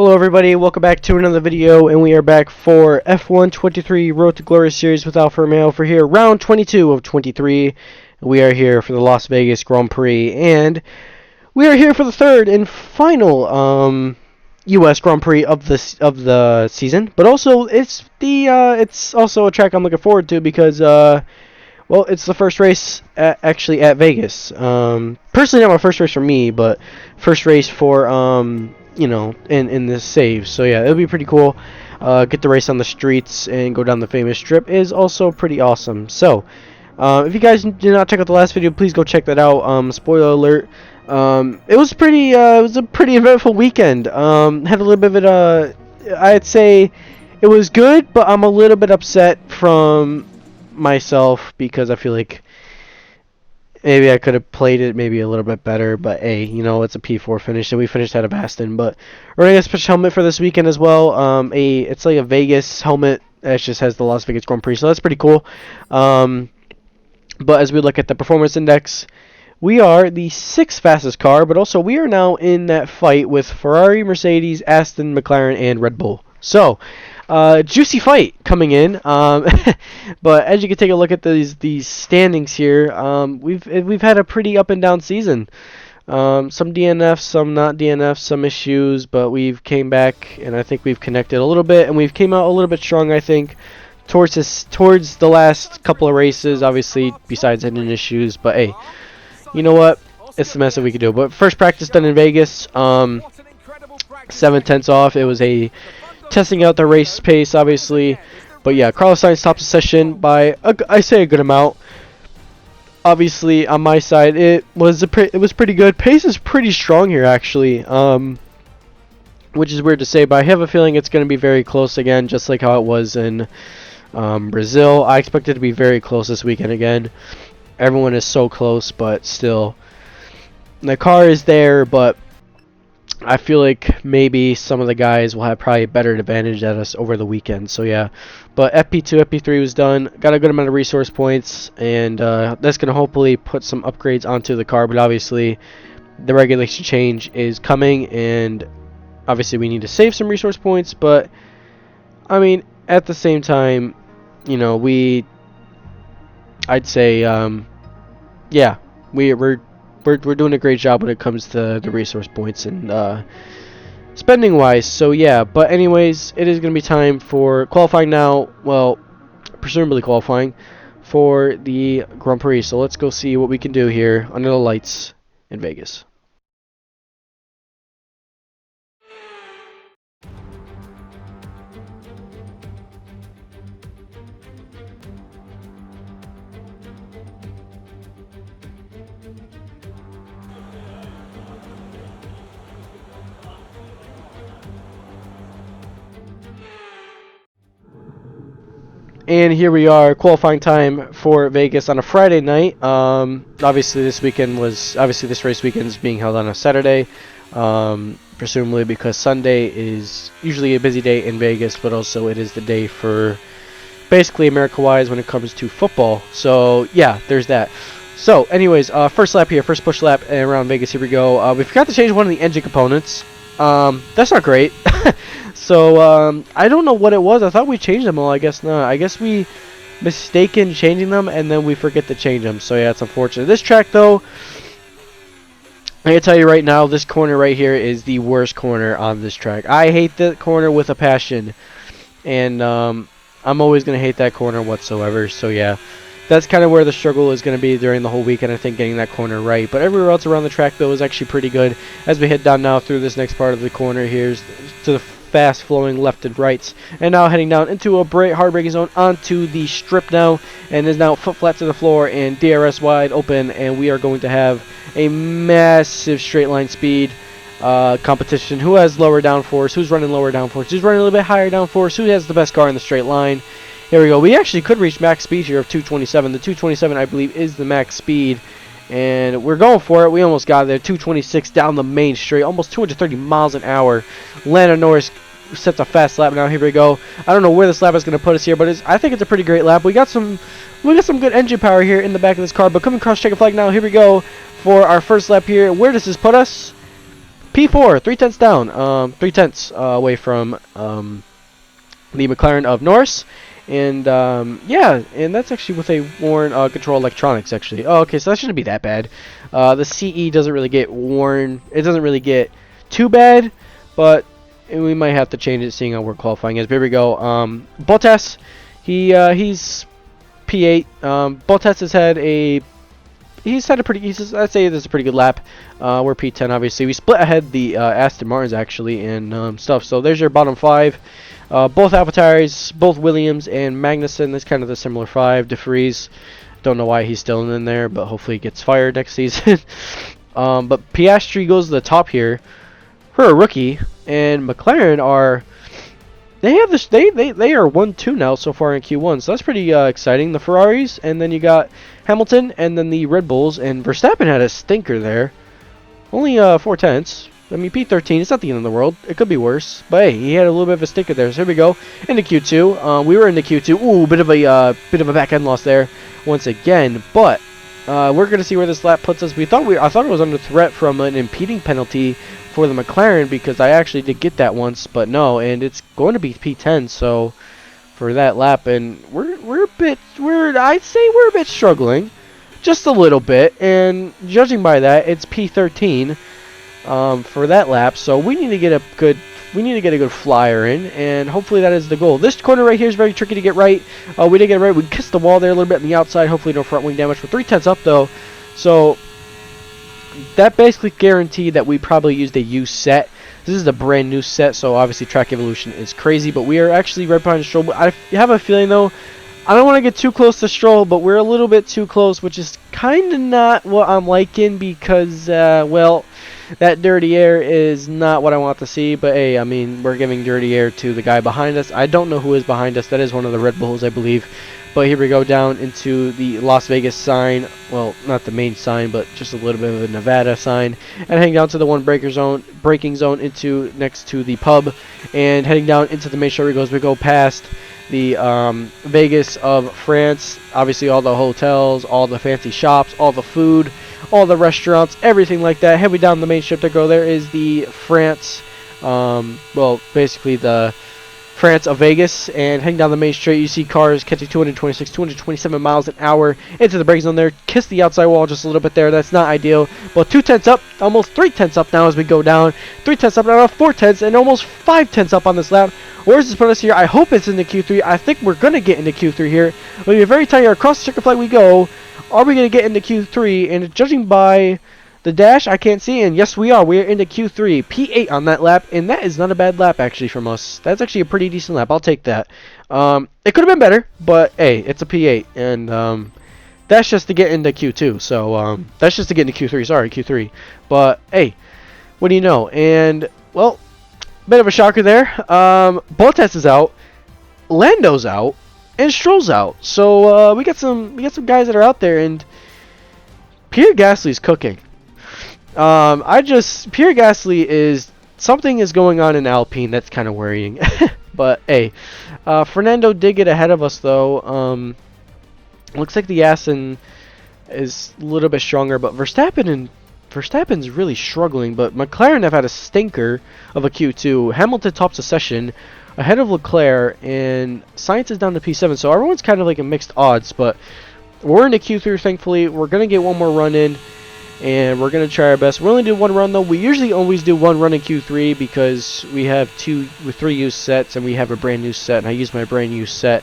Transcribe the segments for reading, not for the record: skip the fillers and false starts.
Hello everybody, welcome back to another video, and we are back for F1 23 Road to Glory series with Alfa Romeo for here, round 22 of 23. We are here for the Las Vegas Grand Prix, and we are here for the third and final U.S. Grand Prix of the season. But also, it's also a track I'm looking forward to because well, it's the first race actually at Vegas. Personally, not my first race for me, but first race for you know, in this save. So yeah, it'll be pretty cool. Get to race on the streets and go down the famous strip is also pretty awesome. So if you guys did not check out the last video, please go check that out. Spoiler alert. It was a pretty eventful weekend. Had a little bit of I'd say it was good, but I'm a little bit upset from myself because I feel like maybe I could have played it maybe a little bit better, but hey, you know, it's a P4 finish, and we finished out of Aston. But we're gonna get a special helmet for this weekend as well. It's like a Vegas helmet that just has the Las Vegas Grand Prix, so that's pretty cool. But as we look at the performance index, we are the 6th fastest car, but also we are now in that fight with Ferrari, Mercedes, Aston, McLaren, and Red Bull. So, juicy fight coming in. But as you can take a look at these standings here, we've had a pretty up and down season. Some DNFs, some not DNFs, some issues, but we've came back and I think we've connected a little bit, and we've came out a little bit strong, I think, towards the last couple of races. Obviously, besides engine issues, but hey, you know what? It's the best that we can do. But first practice done in Vegas. 7/10 off. It was a testing out the race pace, obviously, but yeah, Carlos Sainz topped the session by I say a good amount. Obviously, on my side, it was pretty good. Pace is pretty strong here, actually, which is weird to say, but I have a feeling it's going to be very close again, just like how it was in Brazil. I expect it to be very close this weekend again. Everyone is so close, but still, the car is there, but I feel like maybe some of the guys will have probably a better advantage at us over the weekend. So yeah, but FP2, FP3 was done. Got a good amount of resource points, and that's going to hopefully put some upgrades onto the car. But obviously, the regulation change is coming, and obviously we need to save some resource points. But I mean, at the same time, you know, I'd say, yeah, we're doing a great job when it comes to the resource points and spending wise. So yeah, but anyways, it is going to be time for qualifying now. Well, presumably qualifying for the Grand Prix. So let's go see what we can do here under the lights in Vegas. And here we are, qualifying time for Vegas on a Friday night. Obviously, this race weekend is being held on a Saturday, presumably because Sunday is usually a busy day in Vegas, but also it is the day for basically America-wise when it comes to football. So yeah, there's that. So anyways, first lap here, first push lap around Vegas. Here we go. We forgot to change one of the engine components. That's not great. So, I don't know what it was. I thought we changed them all. I guess not. I guess we mistaken changing them, and then we forget to change them. So, yeah, it's unfortunate. This track, though, I can tell you right now, this corner right here is the worst corner on this track. I hate the corner with a passion, and I'm always going to hate that corner whatsoever. So, yeah, that's kind of where the struggle is going to be during the whole weekend, I think, getting that corner right. But everywhere else around the track, though, is actually pretty good. As we head down now through this next part of the corner here to the fast flowing left and rights, and now heading down into a hard braking zone onto the strip now, and is now foot flat to the floor and DRS wide open, and we are going to have a massive straight line speed competition. Who has lower downforce? Who's running lower downforce? Who's running a little bit higher downforce? Who has the best car in the straight line? Here we go. We actually could reach max speed here of 227. The 227, I believe, is the max speed, and we're going for it. We almost got there. 226 down the main straight, almost 230 miles an hour. Lando Norris sets a fast lap now. Here we go. I don't know where this lap is going to put us here, but I think it's a pretty great lap. We got some good engine power here in the back of this car. But coming across checkered flag now. Here we go for our first lap here. Where does this put us? P4, 3/10 down, 3/10 away from the McLaren of Norris. And yeah, and that's actually with a worn control electronics actually. Oh, okay, so that shouldn't be that bad. The CE doesn't really get worn. It doesn't really get too bad, but we might have to change it seeing how we're qualifying is. Here we go. Bottas, he's P8. Bottas has had a I'd say this is a pretty good lap. We're P10 obviously. We split ahead the Aston Martins actually and stuff. So there's your bottom 5. Both AlphaTauri's, both Williams and Magnussen. That's kind of the similar 5. De Vries, don't know why he's still in there, but hopefully he gets fired next season. But Piastri goes to the top here for a rookie, and McLaren are they are 1-2 now so far in Q1, so that's pretty exciting. The Ferraris, and then you got Hamilton, and then the Red Bulls, and Verstappen had a stinker there. Only 4/10. I mean, P13, it's not the end of the world. It could be worse. But hey, he had a little bit of a stinker there. So here we go. Into Q2. We were into Q2. Ooh, bit of a back end loss there once again. But we're gonna see where this lap puts us. I thought it was under threat from an impeding penalty for the McLaren because I actually did get that once, but no, and it's going to be P10. So for that lap, and I'd say we're a bit struggling, just a little bit. And judging by that, it's P13. For that lap, so we need to get a good flyer in, and hopefully that is the goal. This corner right here is very tricky to get right. We did get it right. We kissed the wall there a little bit on the outside. Hopefully no front wing damage. We're 3/10 up though, so that basically guaranteed that we probably used a used set. This is a brand new set, so obviously track evolution is crazy, but we are actually right behind Stroll. I have a feeling though, I don't want to get too close to Stroll, but we're a little bit too close, which is kind of not what I'm liking because well, that dirty air is not what I want to see, but hey, I mean, we're giving dirty air to the guy behind us. I don't know who is behind us. That is one of the Red Bulls, I believe. But here we go down into the Las Vegas sign. Well, not the main sign, but just a little bit of a Nevada sign. And heading down to the braking zone into next to the pub. And heading down into the main straight we go past the Vegas of France. Obviously all the hotels, all the fancy shops, all the food, all the restaurants, everything like that. Heading down the main strip to go, there is the France, well, basically the France of Vegas. And heading down the main straight, you see cars catching 226, 227 miles an hour into the brake zone there. Kiss the outside wall just a little bit there. That's not ideal. But 2/10 up, almost 3/10 up now as we go down. 3/10 up now, 4/10, and almost 5/10 up on this lap. Where's this put us here? I hope it's into Q3. I think we're going to get into Q3 here. It'll be very tight here. Across the checkered flag we go. Are we going to get into Q3? And judging by the dash, I can't see. And yes, we are. We are into Q3. P8 on that lap. And that is not a bad lap, actually, from us. That's actually a pretty decent lap. I'll take that. It could have been better. But, hey, it's a P8. And that's just to get into Q2. So, that's just to get into Q3. Sorry, Q3. But, hey, what do you know? And, well, bit of a shocker there. Bottas is out. Lando's out. And Stroll's out. So we got some guys that are out there, and Pierre Gasly's cooking. Pierre Gasly is something is going on in Alpine that's kind of worrying. But hey, Fernando did get ahead of us though. Looks like the Aston is a little bit stronger, but Verstappen's really struggling. But McLaren have had a stinker of a Q2. Hamilton tops the session ahead of Leclerc, and Sainz is down to P7, so everyone's kind of like a mixed odds, but we're into Q3, thankfully. We're going to get one more run in, and we're going to try our best. We're only doing one run, though. We usually always do one run in Q3 because we have 3 used sets, and we have a brand new set, and I use my brand new set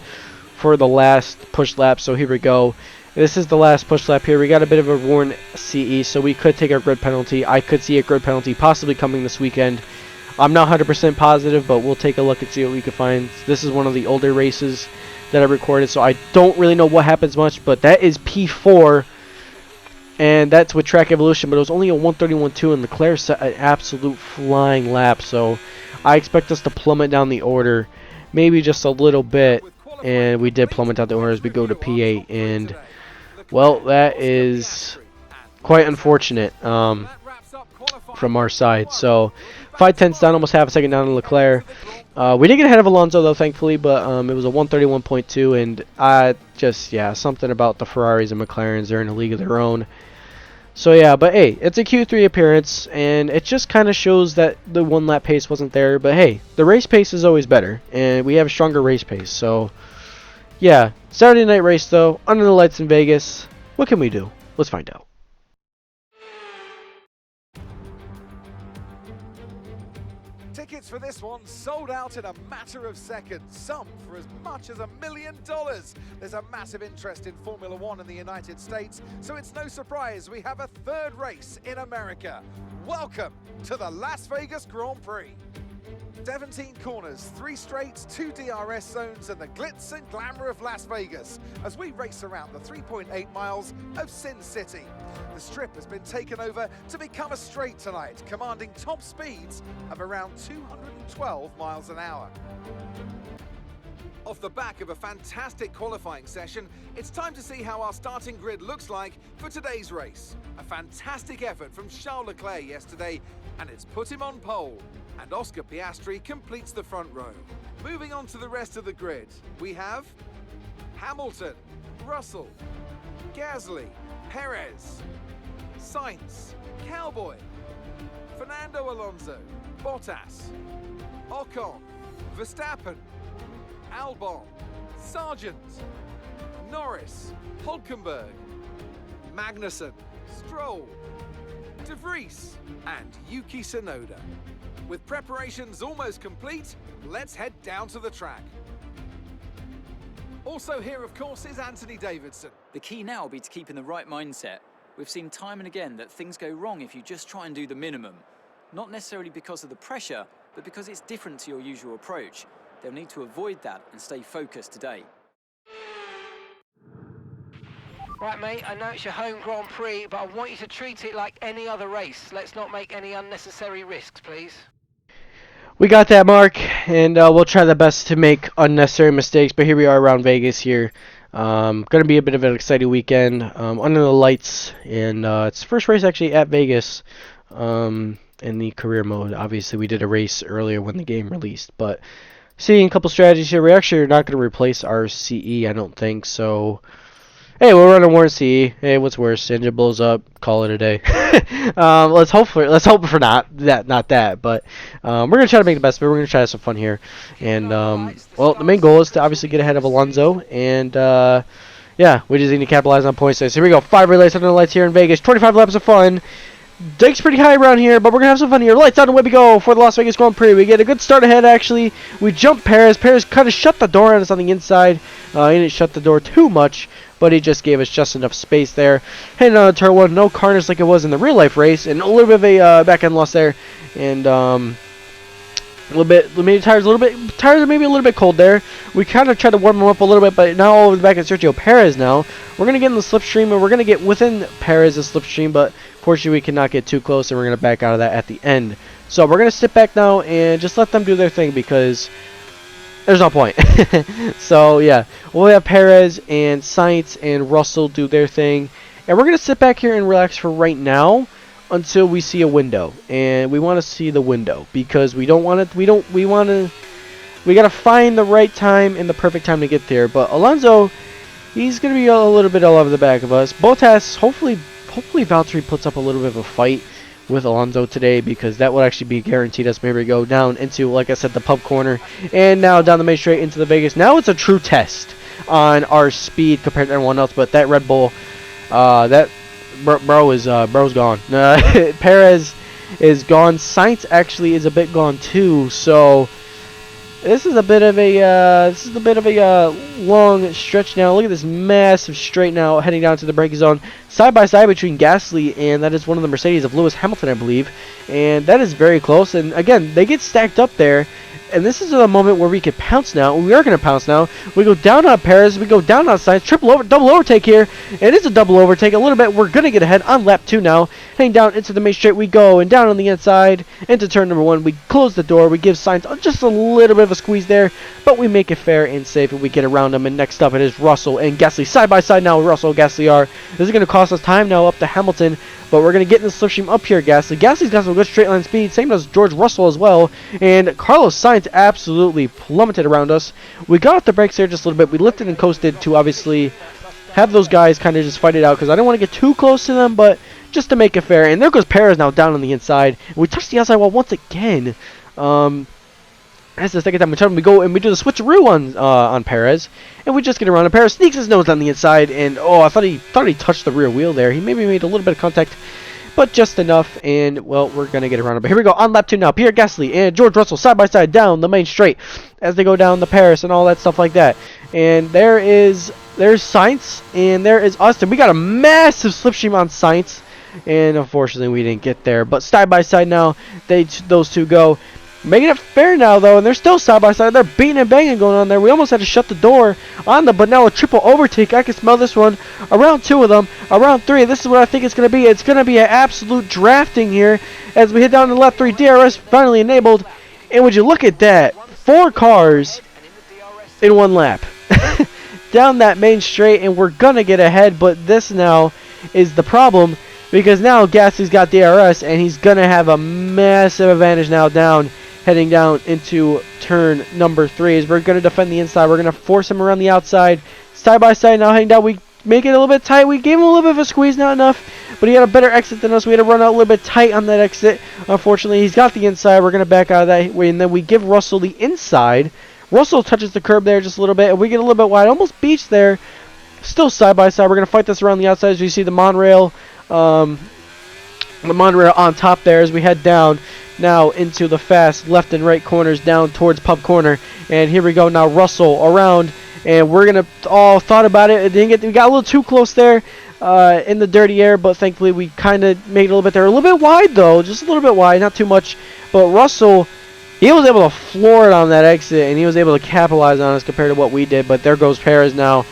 for the last push lap, so here we go. This is the last push lap here. We got a bit of a worn CE, so we could take a grid penalty. I could see a grid penalty possibly coming this weekend. I'm not 100% positive, but we'll take a look and see what we can find. This is one of the older races that I recorded, so I don't really know what happens much, but that is P4, and that's with track evolution, but it was only a 131.2, and Leclerc set an absolute flying lap, so I expect us to plummet down the order, maybe just a little bit, and we did plummet down the order as we go to P8, and, well, that is quite unfortunate from our side, so 5/10 down, almost half a second down on Leclerc. We did get ahead of Alonso though, thankfully, but it was a 131.2, and yeah, something about the Ferraris and McLarens, they're in a league of their own. So yeah, but hey, it's a Q3 appearance, and it just kind of shows that the one lap pace wasn't there. But hey, the race pace is always better, and we have a stronger race pace. So yeah, Saturday night race though, under the lights in Vegas. What can we do? Let's find out. Tickets for this one sold out in a matter of seconds, some for as much as $1 million. There's a massive interest in Formula One in the United States, so it's no surprise we have a third race in America. Welcome to the Las Vegas Grand Prix. 17 corners, 3 straights, 2 DRS zones, and the glitz and glamour of Las Vegas as we race around the 3.8 miles of Sin City. The strip has been taken over to become a straight tonight, commanding top speeds of around 212 miles an hour. Off the back of a fantastic qualifying session, it's time to see how our starting grid looks like for today's race. A fantastic effort from Charles Leclerc yesterday, and it's put him on pole. And Oscar Piastri completes the front row. Moving on to the rest of the grid, we have Hamilton, Russell, Gasly, Perez, Sainz, Cowboy, Fernando Alonso, Bottas, Ocon, Verstappen, Albon, Sargent, Norris, Hulkenberg, Magnussen, Stroll, De Vries, and Yuki Tsunoda. With preparations almost complete, let's head down to the track. Also here, of course, is Anthony Davidson. The key now will be to keep in the right mindset. We've seen time and again that things go wrong if you just try and do the minimum. Not necessarily because of the pressure, but because it's different to your usual approach. They'll need to avoid that and stay focused today. Right, mate, I know it's your home Grand Prix, but I want you to treat it like any other race. Let's not make any unnecessary risks, please. We got that, Mark, and we'll try the best to make unnecessary mistakes. But here we are around Vegas here. Going to be a bit of an exciting weekend under the lights, and it's the first race actually at Vegas in the career mode. Obviously, we did a race earlier when the game released, but seeing a couple strategies here. We actually are not going to replace our CE, I don't think. So, hey, we'll run a warrant CE. Hey, what's worse? Engine blows up. Call it a day. Let's hope for not that. But we're gonna try to make the best of it. We're gonna try to have some fun here. And well, the main goal is to obviously get ahead of Alonso. And yeah, we just need to capitalize on points. So here we go. 5 relays under the lights here in Vegas. 25 laps of fun. Dake's pretty high around here, but we're going to have some fun here. Lights on, away we go for the Las Vegas Grand Prix. We get a good start ahead, actually. We jump Perez. Perez kind of shut the door on us on the inside. He didn't shut the door too much, but he just gave us just enough space there. Heading on to turn 1, no carnage like it was in the real-life race, and a little bit of a back-end loss there. And a little bit, maybe tires are maybe a little bit cold there. We kind of tried to warm them up a little bit, but now all the way back at Sergio Perez now. We're going to get in the slipstream, and we're going to get within Perez's slipstream, but fortunately we cannot get too close, and we're going to back out of that at the end. So we're going to sit back now and just let them do their thing because there's no point. So yeah, we'll have Perez and Sainz and Russell do their thing, and we're going to sit back here and relax for right now until we see a window, and we want to see the window because we got to find the right time and the perfect time to get there. But Alonso, he's going to be a little bit all over the back of us. Bottas, hopefully Valtteri puts up a little bit of a fight with Alonso today, because that would actually be guaranteed us maybe go down into, like I said, the pub corner, and now down the main straight into the Vegas. Now it's a true test on our speed compared to everyone else, but that Red Bull, bro's gone. Perez is gone. Sainz actually is a bit gone too. So this is a bit of a long stretch now. Look at this massive straight now heading down to the braking zone, side by side between Gasly and that is one of the Mercedes of Lewis Hamilton, I believe, and that is very close. And again, they get stacked up there. And this is the moment where we can pounce now. We are going to pounce now. We go down on Perez. We go down on Sainz. Double overtake here. It is a double overtake a little bit. We're going to get ahead on lap 2 now. Heading down into the main straight we go. And down on the inside into turn number 1. We close the door. We give Sainz just a little bit of a squeeze there. But we make it fair and safe. And we get around him. And next up it is Russell and Gasly. Side by side now. Russell and Gasly are. This is going to cost us time now up to Hamilton. But we're going to get in the slipstream up here, Gasly. Gasly's got some good straight line speed. Same as George Russell as well. And Carlos Sainz absolutely plummeted around us. We got off the brakes there just a little bit. We lifted and coasted to obviously have those guys kind of just fight it out, because I didn't want to get too close to them, but just to make it fair. And there goes Perez now down on the inside. We touch the outside wall once again. That's the second time we go and we do the switcheroo on Perez, and we just get around. And Perez sneaks his nose on the inside, and oh, I thought he touched the rear wheel there. He maybe made a little bit of contact, but just enough. And well, we're gonna get around him. But here we go on lap 2 now. Pierre Gasly and George Russell side by side down the main straight as they go down the Paris and all that stuff like that. And there's Sainz and there is Austin. We got a massive slipstream on Sainz, and unfortunately we didn't get there. But side by side now, those two go. Making it fair now, though, and they're still side by side. They're beating and banging going on there. We almost had to shut the door on them, but now a triple overtake. I can smell this one. Around 2 of them. Around 3. This is what I think it's going to be. It's going to be an absolute drafting here as we hit down to lap 3. DRS finally enabled. And would you look at that? 4 cars in 1 lap. Down that main straight, and we're going to get ahead, but this now is the problem because now Gasly's got DRS, and he's going to have a massive advantage now heading down into turn number 3 as we're going to defend the inside. We're going to force him around the outside. Side by side now heading down. We make it a little bit tight. We gave him a little bit of a squeeze, not enough, but he had a better exit than us. We had to run out a little bit tight on that exit. Unfortunately, he's got the inside. We're going to back out of that way, and then we give Russell the inside. Russell touches the curb there just a little bit, and we get a little bit wide. Almost beach there. Still side by side. We're going to fight this around the outside as you see the monorail on top there as we head down now into the fast left and right corners down towards pub corner. And here we go now, Russell around, and we're gonna all thought about it. We got a little too close there in the dirty air, but thankfully we kind of made it a little bit there. A little bit wide though, just a little bit wide, not too much. But Russell, he was able to floor it on that exit, and he was able to capitalize on us compared to what we did. But there goes Perez now.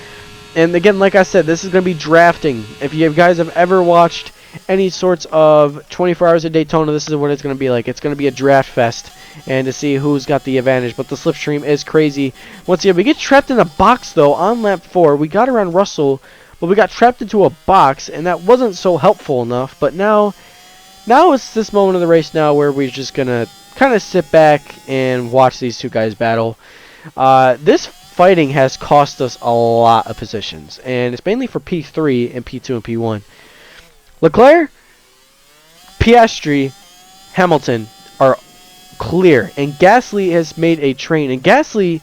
And again, like I said, this is going to be drafting. If you guys have ever watched any sorts of 24 Hours of Daytona, this is what it's going to be like. It's going to be a draft fest, and to see who's got the advantage. But the slipstream is crazy. Once again, we get trapped in a box, though, on lap 4. We got around Russell, but we got trapped into a box, and that wasn't so helpful enough. But now it's this moment of the race now where we're just going to kind of sit back and watch these two guys battle. This fighting has cost us a lot of positions, and it's mainly for P3 and P2 and P1. Leclerc, Piastri, Hamilton are clear, and Gasly has made a train. And Gasly,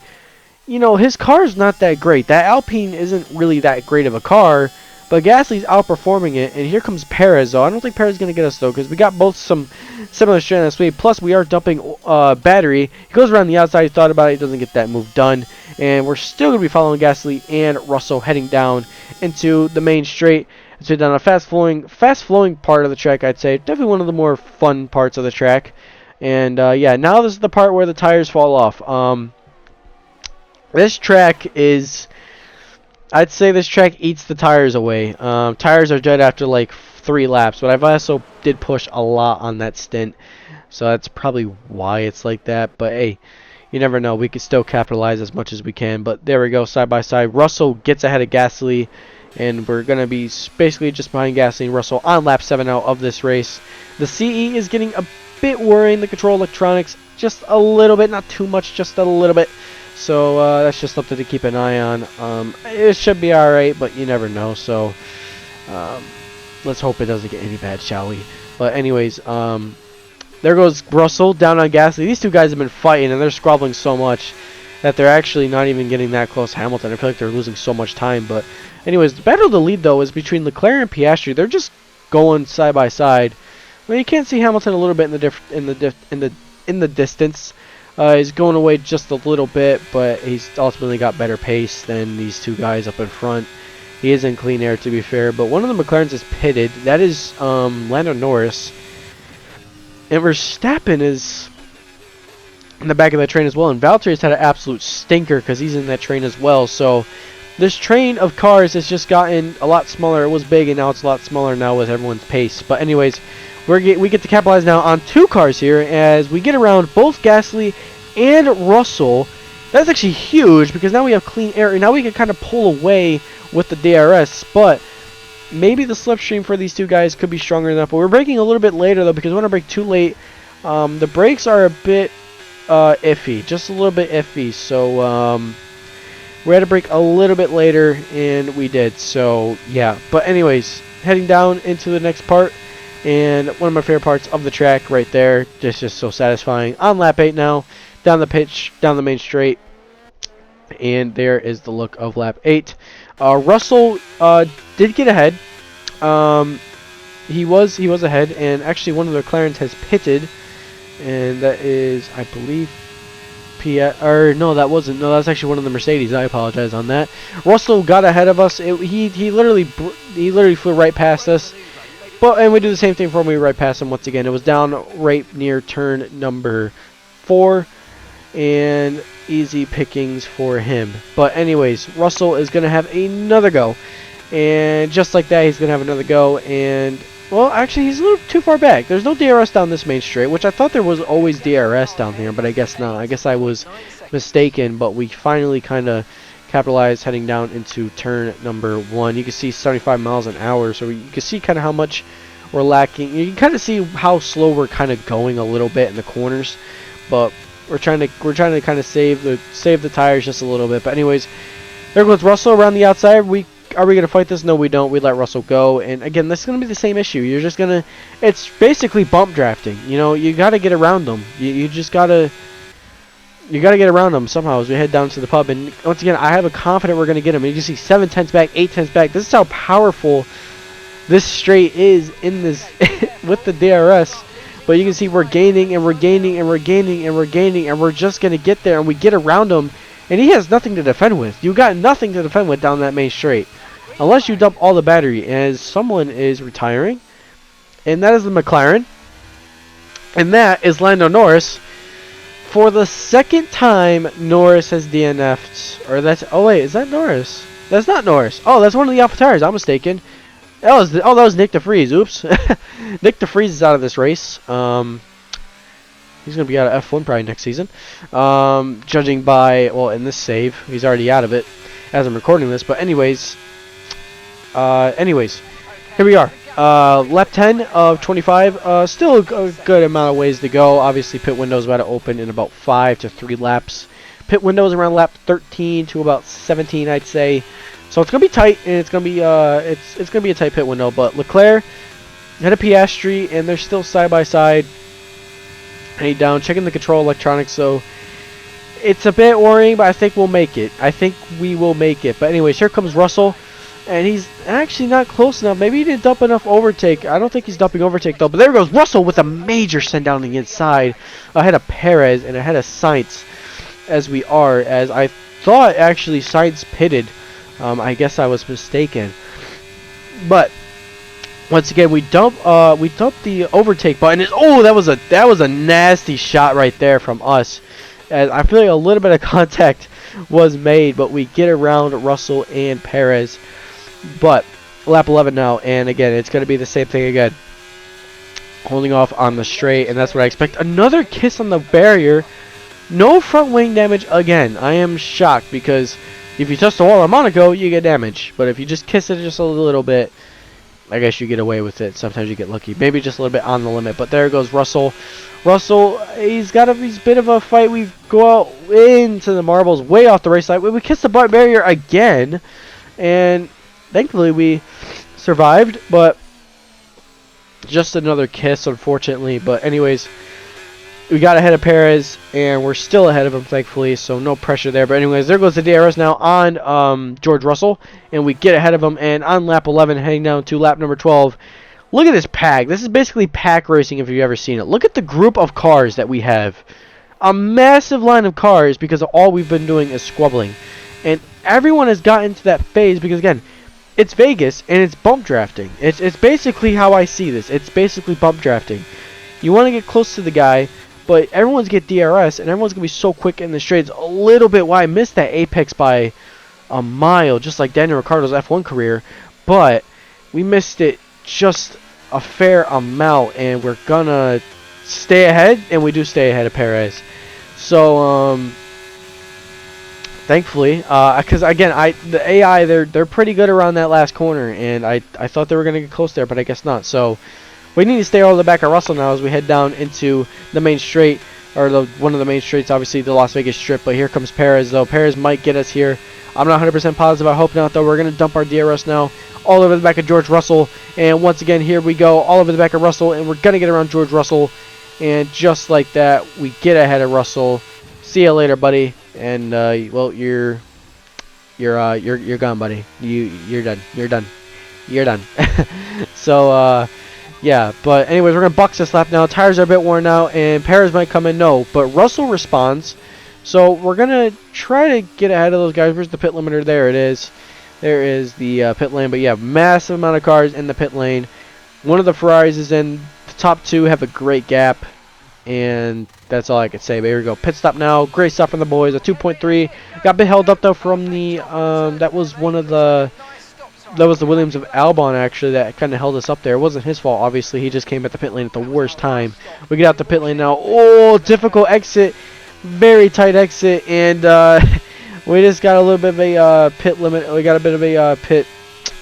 you know, his car is not that great. That Alpine isn't really that great of a car, but Gasly's outperforming it. And here comes Perez, though. I don't think Perez is going to get us, though, because we got both some similar straight on the speed. Plus, we are dumping battery. He goes around the outside. He thought about it. He doesn't get that move done. And we're still going to be following Gasly and Russell heading down into the main straight. So down a fast-flowing part of the track, I'd say. Definitely one of the more fun parts of the track. And, yeah, now this is the part where the tires fall off. This track is... I'd say this track eats the tires away. Tires are dead after, like, 3 laps. But I've also did push a lot on that stint. So that's probably why it's like that. But, hey, you never know. We could still capitalize as much as we can. But there we go, side by side. Russell gets ahead of Gasly. And we're going to be basically just behind Gasly and Russell on lap 7 now of this race. The CE is getting a bit worrying, the control electronics, just a little bit, not too much, just a little bit. So that's just something to keep an eye on. It should be alright, but you never know. So let's hope it doesn't get any bad, shall we? But anyways, there goes Russell down on Gasly. These two guys have been fighting, and they're squabbling so much that they're actually not even getting that close to Hamilton. I feel like they're losing so much time. But anyways, the battle of the lead, though, is between Leclerc and Piastri. They're just going side by side. Well, you can't see Hamilton a little bit in the distance. He's going away just a little bit, but he's ultimately got better pace than these two guys up in front. He is in clean air, to be fair, but one of the McLarens is pitted. That is Lando Norris. And Verstappen is in the back of that train as well. And Valtteri's had an absolute stinker because he's in that train as well. So this train of cars has just gotten a lot smaller. It was big, and now it's a lot smaller now with everyone's pace. But anyways, we get to capitalize now on 2 cars here as we get around both Gasly and Russell. That's actually huge because now we have clean air, and now we can kind of pull away with the DRS. But maybe the slipstream for these two guys could be stronger enough. But we're braking a little bit later, though, because we want to brake too late. The brakes are a bit iffy, just a little bit iffy. So we had to brake a little bit later, and we did. So yeah. But anyways, heading down into the next part. And one of my favorite parts of the track right there, just so satisfying. On lap 8 now, down the pitch, down the main straight. And there is the look of lap 8. Russell did get ahead. He was ahead, and actually one of the McLarens has pitted, and that is, I believe, or no, that wasn't. No, that's actually one of the Mercedes. I apologize on that. Russell got ahead of us. He literally flew right past us. And we do the same thing for when we right past him once again. It was down right near turn number 4, and easy pickings for him. But anyways, Russell is going to have another go. And just like that, he's going to have another go. And, well, actually, he's a little too far back. There's no DRS down this main straight, which I thought there was always DRS down here, but I guess not. I guess I was mistaken, but we finally kind of capitalized heading down into turn number 1. You can see 75 miles an hour, so you can see kind of how much we're lacking. You can kind of see how slow we're kind of going a little bit in the corners, but we're trying to kind of save the tires just a little bit. But anyways, there goes Russell around the outside. Are we going to fight this? No, we don't. We let Russell go. And again, this is going to be the same issue. You're just going to, it's basically bump drafting. You know, you got to get around them. You just got to, get around them somehow as we head down to the pub. And once again, I have a confident we're going to get them. And you can see 7 tenths back, 8 tenths back. This is how powerful this straight is in this with the DRS. But you can see we're gaining and we're gaining and we're gaining and we're gaining, and we're just going to get there, and we get around him. And he has nothing to defend with. You got nothing to defend with down that main straight. Unless you dump all the battery, as someone is retiring. And that is the McLaren. And that is Lando Norris. For the second time, Norris has DNF'd. Or that's, oh wait, is that Norris? That's not Norris. Oh, that's one of the Alpha tires. I'm mistaken. That was Nick DeFries. Oops. Nick DeFries is out of this race. He's going to be out of F1 probably next season. Judging by, well, in this save, he's already out of it as I'm recording this. But anyways, here we are. Lap 10 of 25. Still a good amount of ways to go. Obviously, pit window's about to open in about 5 to 3 laps. Pit window's around lap 13 to about 17, I'd say. So it's gonna be tight, and it's gonna be it's gonna be a tight pit window. But Leclerc had a Piastri, and they're still side by side. Heading down, checking the control electronics. So it's a bit worrying, but I think we'll make it. I think we will make it. But anyways, here comes Russell. And he's actually not close enough. Maybe he didn't dump enough overtake. I don't think he's dumping overtake, though. But there goes Russell with a major send down the inside. Ahead of Perez and ahead of Sainz. As I thought, actually, Sainz pitted. I guess I was mistaken. But once again, we dump the overtake button. Oh, that was a nasty shot right there from us. As I feel like a little bit of contact was made, but we get around Russell and Perez. But lap 11 now, and again, it's going to be the same thing again. Holding off on the straight, and that's what I expect. Another kiss on the barrier. No front wing damage again. I am shocked, because if you touch the wall on Monaco, you get damage. But if you just kiss it just a little bit, I guess you get away with it. Sometimes you get lucky. Maybe just a little bit on the limit. But there goes Russell. Russell, he's bit of a fight. We go out into the marbles, way off the race side. We kiss the barrier again, and thankfully we survived, but just another kiss, unfortunately. But anyways, we got ahead of Perez, and we're still ahead of him, thankfully, so no pressure there. But anyways, there goes the DRS now on George Russell, and we get ahead of him. And on lap 11, heading down to lap number 12, look at this pack. This is basically pack racing if you've ever seen it. Look at the group of cars that we have. A massive line of cars, because all we've been doing is squabbling. And everyone has gotten to that phase because, again, it's Vegas, and it's bump drafting. It's basically how I see this. It's basically bump drafting. You want to get close to the guy, but everyone's get DRS, and everyone's going to be so quick in the straights. A little bit why I missed that apex by a mile, just like Daniel Ricciardo's F1 career. But we missed it just a fair amount, and we're going to stay ahead, and we do stay ahead of Perez. So, thankfully, because again, the AI, they're pretty good around that last corner, and I thought they were going to get close there, but I guess not. So we need to stay all the way back at Russell now as we head down into the main straight. or one of the main straights, obviously the Las Vegas Strip. But here comes Perez, though. Perez might get us here. I'm not 100% positive. I hope not, though. We're going to dump our DRS now all over the back of George Russell. And once again, here we go, all over the back of Russell. And we're going to get around George Russell. And just like that, we get ahead of Russell. See you later, buddy. And, well, you're gone, buddy. You're done. You're done. You're done. So, yeah, but anyways, we're going to box this lap now. Tires are a bit worn out, and Perez might come in. No, but Russell responds. So we're going to try to get ahead of those guys. Where's the pit limiter? There it is. There is the pit lane. But yeah, massive amount of cars in the pit lane. One of the Ferraris is in. The top two have a great gap. And that's all I could say. But here we go. Pit stop now. Great stuff from the boys. A 2.3. Got a bit held up, though, from the... that was one of the... That was the Williams of Albon, actually, that kind of held us up there. It wasn't his fault, obviously. He just came at the pit lane at the worst time. We get out the pit lane now. Oh, difficult exit. Very tight exit. And we just got a little bit of a pit limit. We got a bit of a pit...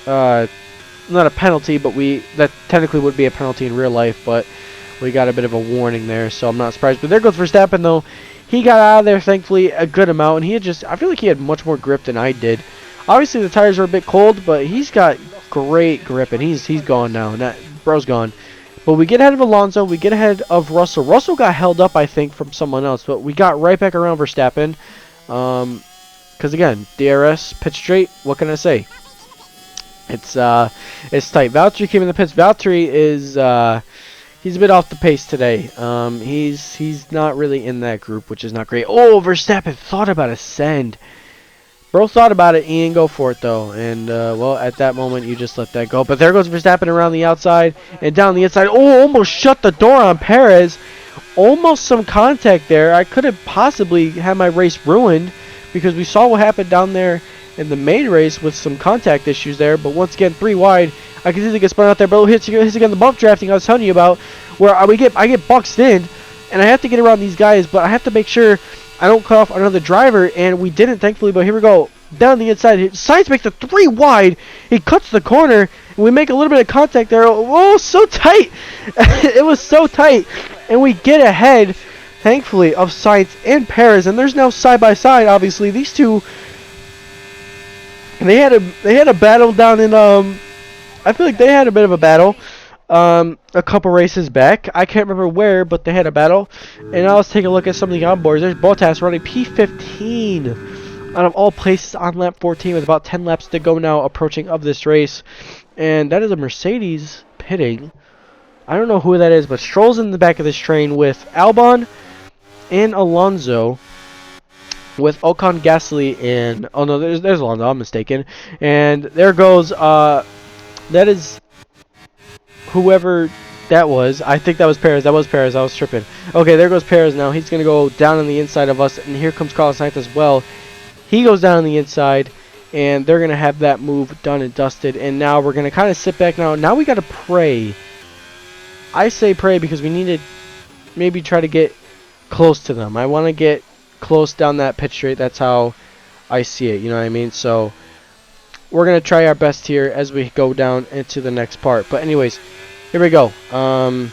not a penalty, but that technically would be a penalty in real life, but we got a bit of a warning there, so I'm not surprised. But there goes Verstappen, though. He got out of there, thankfully, a good amount, and he had I feel like he had much more grip than I did. Obviously, the tires are a bit cold, but he's got great grip, and he's gone now. And that bro's gone. But we get ahead of Alonso. We get ahead of Russell. Russell got held up, I think, from someone else, but we got right back around Verstappen. Because again, DRS, pit straight. What can I say? It's tight. Valtteri came in the pits. Valtteri is he's a bit off the pace today. He's not really in that group, which is not great. Oh, Verstappen thought about a send. Bro thought about it. He didn't go for it, though. And, well, at that moment, you just let that go. But there goes Verstappen around the outside and down the inside. Oh, almost shut the door on Perez. Almost some contact there. I could have possibly had my race ruined because we saw what happened down there in the main race with some contact issues there. But once again, 3 wide. I can easily get spun out there. But hits again the bump drafting I was telling you about, where I get boxed in, and I have to get around these guys, but I have to make sure I don't cut off another driver, and we didn't, thankfully. But here we go. Down the inside. Sainz makes the 3 wide. He cuts the corner, and we make a little bit of contact there. Oh, so tight. It was so tight. And we get ahead, thankfully, of Sainz and Perez. And there's now side-by-side, obviously. These two, they had a battle down in, I feel like they had a bit of a battle a couple races back. I can't remember where, but they had a battle. And now let's take a look at some of the onboards. There's Bottas running P15 out of all places on lap 14 with about 10 laps to go now approaching of this race. And that is a Mercedes pitting. I don't know who that is, but Stroll's in the back of this train with Albon and Alonso, with Ocon, Gasly, and... Oh, no, there's Alonso. I'm mistaken. And there goes... that is... whoever that was. I think that was Perez. That was Perez. I was tripping. Okay, there goes Perez now. He's going to go down on the inside of us. And here comes Carlos Sainz as well. He goes down on the inside. And they're going to have that move done and dusted. And now we're going to kind of sit back now. Now we got to pray. I say pray because we need to maybe try to get close to them. I want to get close down that pit straight. That's how I see it. You know what I mean? So we're going to try our best here as we go down into the next part. But anyways, here we go. I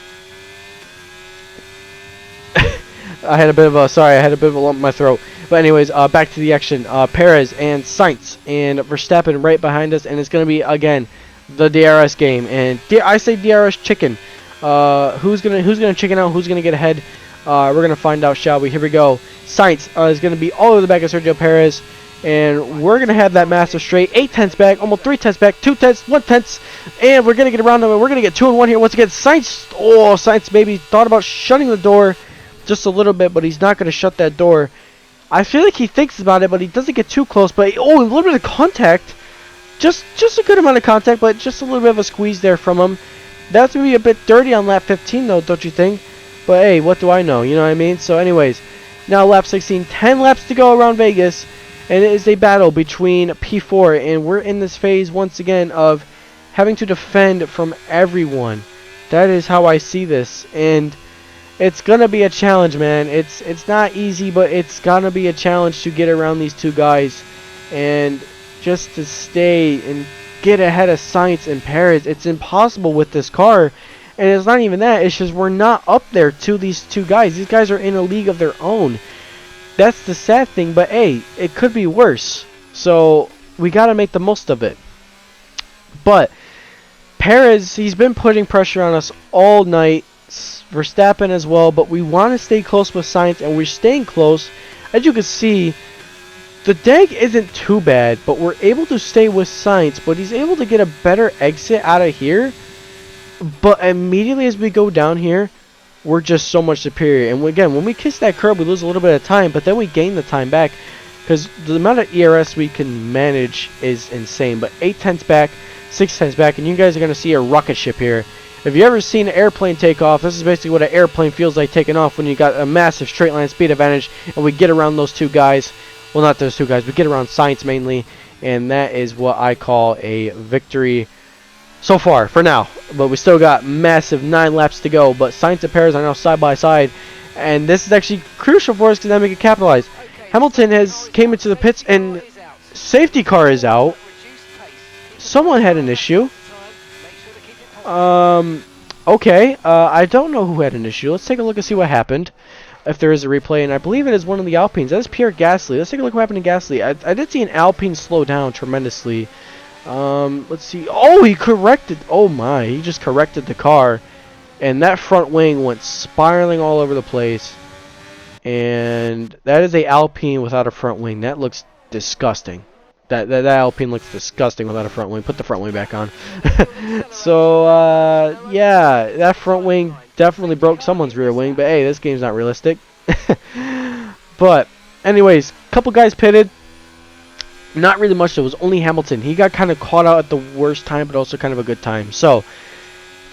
had a bit of a lump in my throat. But anyways, back to the action. Perez and Sainz and Verstappen right behind us, and it's going to be again the DRS game. And I say DRS chicken. Who's gonna chicken out? Who's gonna get ahead? We're gonna find out, shall we? Here we go. Sainz is gonna be all over the back of Sergio Perez, and we're gonna have that massive straight. 8 tenths back, almost 3 tenths back, 2 tenths, 1 tenths, and we're gonna get around them. We're gonna get 2 and 1 here once again. Sainz maybe thought about shutting the door just a little bit, but he's not gonna shut that door. I feel like he thinks about it, but he doesn't get too close. But a little bit of contact, just a good amount of contact, but just a little bit of a squeeze there from him. That's going to be a bit dirty on lap 15, though, don't you think? But, hey, what do I know? You know what I mean? So, anyways, now lap 16. 10 laps to go around Vegas. And it is a battle between P4. And we're in this phase, once again, of having to defend from everyone. That is how I see this. And it's going to be a challenge, man. It's not easy, but it's going to be a challenge to get around these two guys. And just to stay and get ahead of Sainz and Perez. It's impossible with this car. And it's not even that. It's just we're not up there to these two guys. These guys are in a league of their own. That's the sad thing. But, hey, it could be worse. So we got to make the most of it. But Perez, he's been putting pressure on us all night. Verstappen as well. But we want to stay close with Sainz, and we're staying close. As you can see, the deg isn't too bad, but we're able to stay with Sainz. But he's able to get a better exit out of here. But immediately as we go down here, we're just so much superior. And again, when we kiss that curb, we lose a little bit of time, but then we gain the time back. Because the amount of ERS we can manage is insane. But 8/10 back, 6/10 back, and you guys are going to see a rocket ship here. If you ever seen an airplane take off, this is basically what an airplane feels like taking off when you got a massive straight line speed advantage. And we get around those two guys. Well, not those two guys. We get around Sainz mainly. And that is what I call a victory so far, for now. But we still got massive 9 laps to go. But Sainz and Perez are now side by side. And this is actually crucial for us because then we can capitalize. Hamilton has came into the pits and safety car is out. Someone had an issue. Okay. I don't know who had an issue. Let's take a look and see what happened. If there is a replay, and I believe it is one of the Alpines. That is Pierre Gasly. Let's take a look what happened to Gasly. I did see an Alpine slow down tremendously. Let's see. Oh, he corrected. Oh my, he just corrected the car, and that front wing went spiraling all over the place. And that is a Alpine without a front wing. That looks disgusting. That Alpine looks disgusting without a front wing. Put the front wing back on. So yeah, that front wing definitely broke someone's rear wing. But hey, this game's not realistic. But anyways, couple guys pitted. Not really much. It was only Hamilton. He got kind of caught out at the worst time, but also kind of a good time. So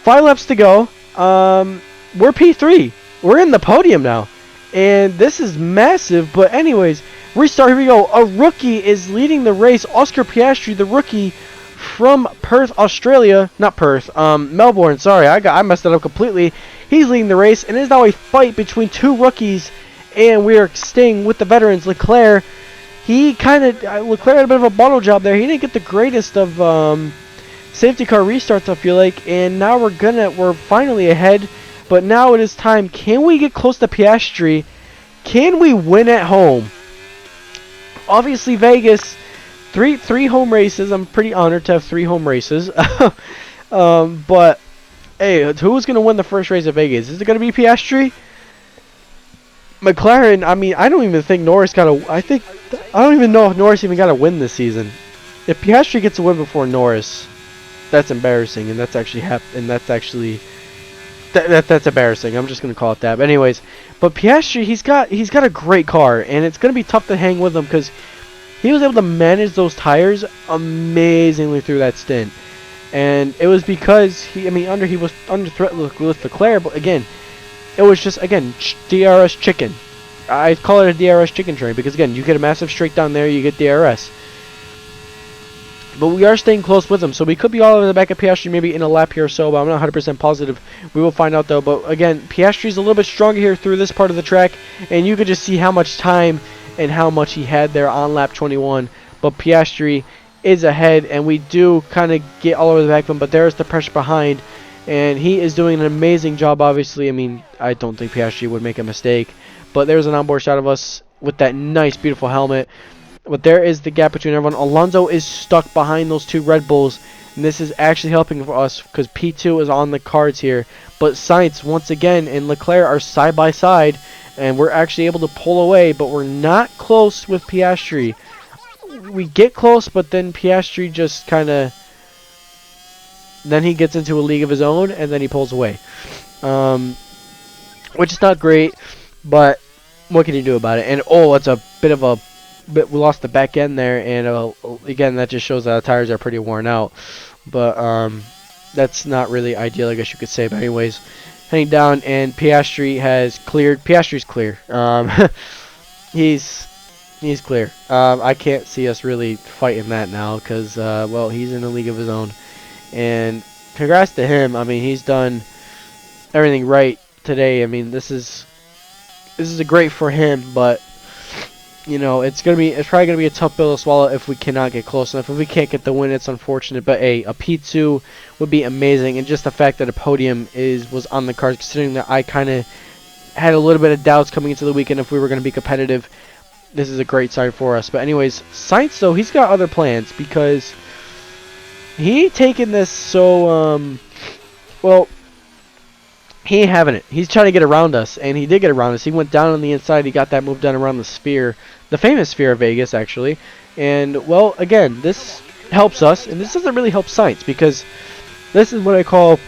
5 laps to go. We're P3. We're in the podium now. And this is massive. But anyways, restart. Here we go. A rookie is leading the race. Oscar Piastri, the rookie from Perth, Australia. Not Perth. Melbourne. Sorry, I messed it up completely. He's leading the race. And it is now a fight between 2 rookies. And we are staying with the veterans. Leclerc. Leclerc had a bit of a bottle job there. He didn't get the greatest of safety car restarts, I feel like. And now we're finally ahead. But now it is time. Can we get close to Piastri? Can we win at home? Obviously, Vegas, three home races. I'm pretty honored to have 3 home races. But hey, who's gonna win the first race at Vegas? Is it gonna be Piastri? McLaren, I mean, I don't even think Norris got a... I don't even know if Norris even got a win this season. If Piastri gets a win before Norris, that's embarrassing, and that's actually that's embarrassing. I'm just gonna call it that. But anyways, but Piastri, he's got a great car, and it's gonna be tough to hang with him because he was able to manage those tires amazingly through that stint, and it was because he was under threat with Leclerc, but again. It was just, again, DRS chicken. I call it a DRS chicken train because, again, you get a massive straight down there, you get DRS. But we are staying close with them, so we could be all over the back of Piastri maybe in a lap here or so, but I'm not 100% positive. We will find out, though. But, again, Piastri's a little bit stronger here through this part of the track, and you could just see how much time and how much he had there on lap 21. But Piastri is ahead, and we do kind of get all over the back of him, but there's the pressure behind. And he is doing an amazing job, obviously. I mean, I don't think Piastri would make a mistake. But there's an onboard shot of us with that nice, beautiful helmet. But there is the gap between everyone. Alonso is stuck behind those 2 Red Bulls. And this is actually helping for us because P2 is on the cards here. But Sainz, once again, and Leclerc are side by side. And we're actually able to pull away. But we're not close with Piastri. We get close, but then Piastri just kind of... Then he gets into a league of his own, and then he pulls away. Which is not great, but what can you do about it? And, oh, it's a bit of a... we lost the back end there, and, again, that just shows that the tires are pretty worn out. But that's not really ideal, I guess you could say. But anyways, heading down, and Piastri has cleared. Piastri's clear. He's clear. I can't see us really fighting that now because, well, he's in a league of his own. And congrats to him. I mean, he's done everything right today. I mean, this is a great for him, but you know, it's probably gonna be a tough pill to swallow if we cannot get close enough. If we can't get the win, it's unfortunate. But a P2 would be amazing, and just the fact that a podium was on the cards, considering that I kind of had a little bit of doubts coming into the weekend if we were going to be competitive. This is a great sign for us. But anyways, Sainz though, he's got other plans because he taking this so well. He ain't having it. He's trying to get around us, and he did get around us. He went down on the inside. He got that move done around the sphere, the famous sphere of Vegas, actually. And, well, again, this helps us, and this doesn't really help Sainz, because this is what I call,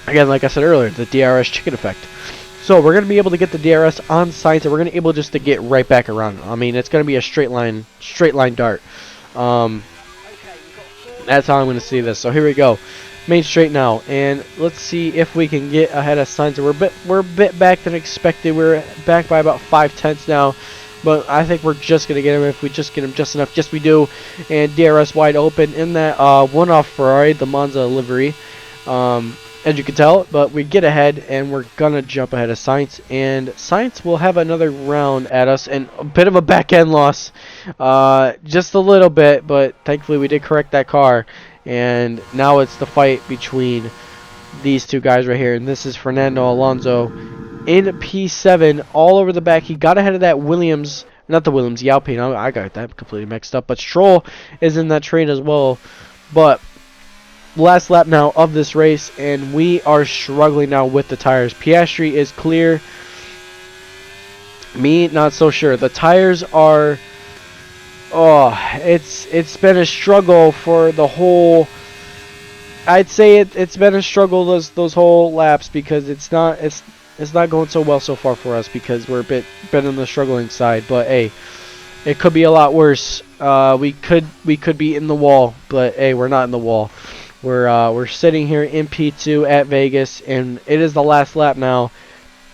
again, like I said earlier, the DRS chicken effect. So we're going to be able to get the DRS on Sainz, and we're going to be able just to get right back around him. I mean, it's going to be a straight line dart. That's how I'm going to see this. So here we go. Main straight now, and let's see if we can get ahead of Sainz. We're a bit back than expected. We're back by about 5/10 now, but I think we're just gonna get him if we just get him just enough. Yes, we do. And DRS wide open in that one-off Ferrari, the Monza livery, as you can tell. But we get ahead, and we're gonna jump ahead of Sainz, and Sainz will have another round at us, and a bit of a back-end loss, just a little bit, but thankfully we did correct that car. And now it's the fight between these two guys right here. And this is Fernando Alonso in P7 all over the back. He got ahead of that Williams, not the Williams, the Alpine. I got that completely mixed up. But Stroll is in that train as well. But last lap now of this race, and we are struggling now with the tires. Piastri is clear. Me, not so sure. The tires are... Oh, it's been a struggle for the whole. I'd say it's been a struggle those whole laps because it's not going so well so far for us because we're a bit on the struggling side. But hey, it could be a lot worse. We could be in the wall, but hey, we're not in the wall. We're sitting here in P2 at Vegas, and it is the last lap now.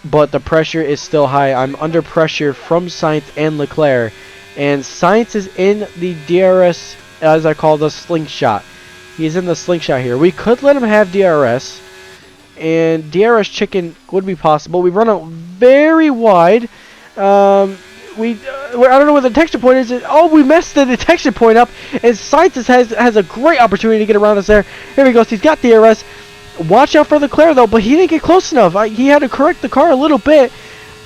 But the pressure is still high. I'm under pressure from Sainz and Leclerc. And Sainz is in the DRS, as I call the slingshot. He's in the slingshot here. We could let him have DRS, and DRS chicken would be possible. We run out very wide. I don't know where the detection point is. Oh, we messed the detection point up, and Sainz has a great opportunity to get around us there. Here he goes. He's got DRS. Watch out for Leclerc, though, but he didn't get close enough. He had to correct the car a little bit.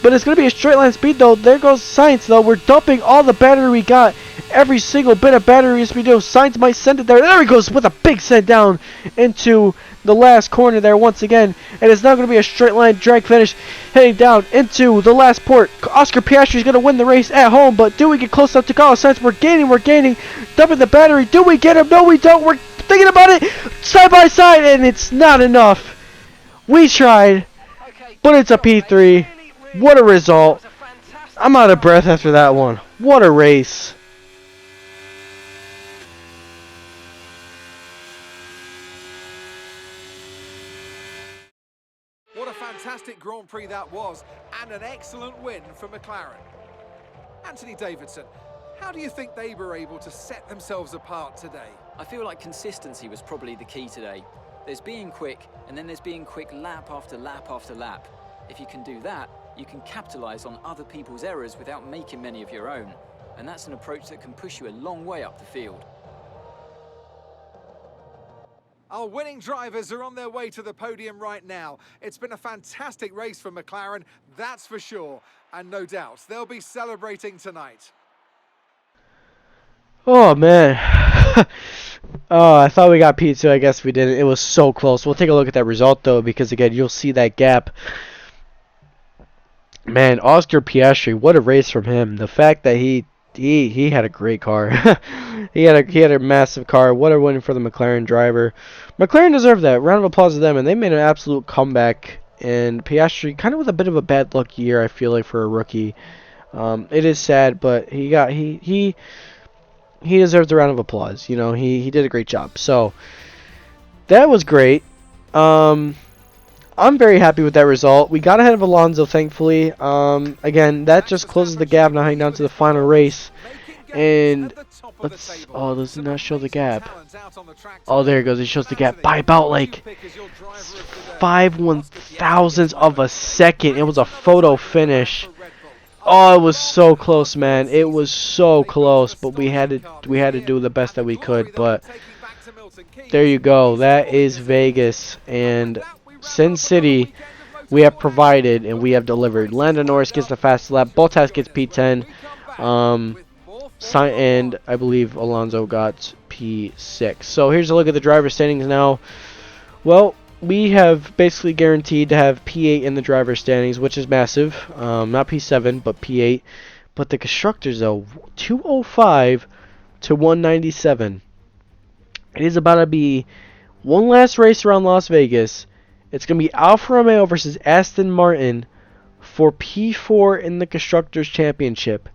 But it's going to be a straight line speed, though. There goes Sainz, though. We're dumping all the battery we got. Every single bit of battery as we do. Sainz might send it there. There he goes with a big send down into the last corner there once again. And it's now going to be a straight line drag finish heading down into the last port. Oscar Piastri is going to win the race at home. But do we get close enough to Carlos Sainz? We're gaining. Dumping the battery. Do we get him? No, we don't. We're thinking about it side by side. And it's not enough. We tried. But it's a P3. What a result. I'm out of breath after that one. What a race. What a fantastic Grand Prix that was, and an excellent win for McLaren. Anthony Davidson, how do you think they were able to set themselves apart today? I feel like consistency was probably the key today. There's being quick, and then there's being quick lap after lap after lap. If you can do that, you can capitalize on other people's errors without making many of your own. And that's an approach that can push you a long way up the field. Our winning drivers are on their way to the podium right now. It's been a fantastic race for McLaren, that's for sure. And no doubt, they'll be celebrating tonight. Oh, man. Oh, I thought we got P2. I guess we didn't. It was so close. We'll take a look at that result, though, because, again, you'll see that gap. Man, Oscar Piastri, what a race from him. The fact that he had a great car. he had a massive car. What a win for the McLaren driver. McLaren deserved that. Round of applause to them, and they made an absolute comeback. And Piastri, kind of with a bit of a bad luck year, I feel like, for a rookie. It is sad, but he deserves a round of applause. You know, he did a great job. So that was great. I'm very happy with that result. We got ahead of Alonso, thankfully. Again, that just closes the gap now heading down to the final race. And let's... Oh, does it not show the gap? Oh, there it goes. It shows the gap by about like 5/1000 of a second. It was a photo finish. Oh, it was so close, man. It was so close, but we had to do the best that we could. But there you go. That is Vegas and Sin City. We have provided and we have delivered. Lando Norris gets the fastest lap. Bottas gets P10. And I believe Alonso got P6. So here's a look at the driver standings now. Well, we have basically guaranteed to have P8 in the driver standings, which is massive. Not P7, but P8. But the constructors, though, 205 to 197. It is about to be one last race around Las Vegas. It's going to be Alfa Romeo versus Aston Martin for P4 in the Constructors' Championship.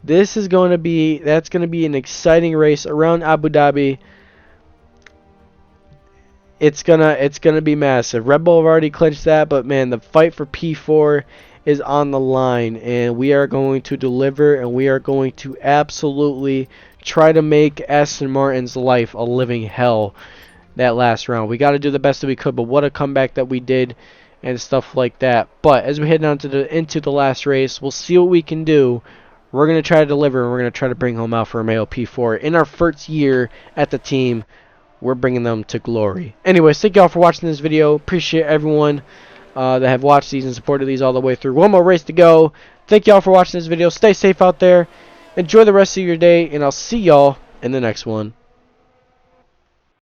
That's going to be an exciting race around Abu Dhabi. It's gonna be massive. Red Bull have already clinched that, but man, the fight for P4 is on the line, and we are going to deliver, and we are going to absolutely try to make Aston Martin's life a living hell that last round. We got to do the best that we could, but what a comeback that we did and stuff like that. But as we head down to into the last race, we'll see what we can do. We're going to try to deliver, and we're going to try to bring home Alfa Romeo P4. In our first year at the team, we're bringing them to glory. Anyways, thank y'all for watching this video. Appreciate everyone that have watched these and supported these all the way through. One more race to go. Thank y'all for watching this video. Stay safe out there. Enjoy the rest of your day, and I'll see y'all in the next one.